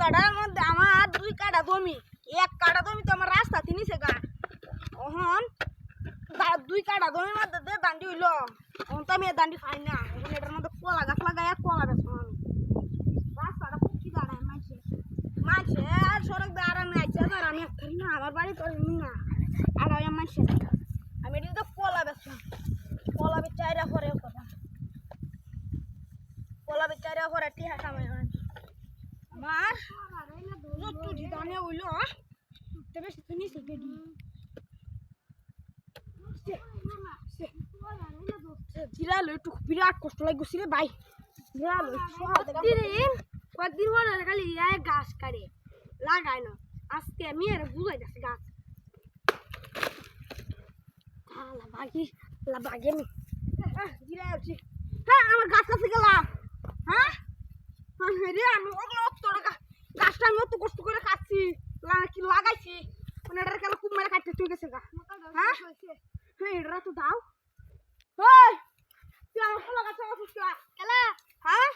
রাস্তাটার মধ্যে আমার 2 কাঠা জমি, 1 কাঠা জমি তো আমার রাস্তা তিনিছে গা। ওহন 2 কাঠা জমির মধ্যে যে দান্ডি হইলো, ওহন তো আমি দান্ডি খাই না। এখন এটার মধ্যে কলা গাছ লাগাই কলা বেছো আমি। রাস্তাটা খুব কি দাঁড়ায় মানছে আর সড়ক দিয়ে আর আমি আইসা আর আমি করি না, আমার বাড়ি তো না আর আমি মানছে আমি এটা তো কলা বেছো, কলা বেচাইরা করে কথা, কলা বেচাইরা করে টিহা কামাই আমার যত ধানে হইল তবে সে নিচে গেডি জিরালো একটু বিরাট কষ্ট লাগছে রে ভাই। জিরালো কয়েকদিন পরে খালি গাছ কাটে লাগাই না, আজকে আমি আর বুঝাই যাচ্ছে গাছ বাগি বাগে আমি জিরাছি। হ্যাঁ আমার গাছ কাছে গেলাম। হ্যাঁ রে আমি ওগুলো গাছটা আমি অত কষ্ট করে কাটছি কি লাগাইছি মানে এটার কেন খুব মেরে কাটতে চলে গেছে গা। হ্যাঁ হ্যাঁ এটা তো দাও তুই আমার ফোলা গাছ কেলা। হ্যাঁ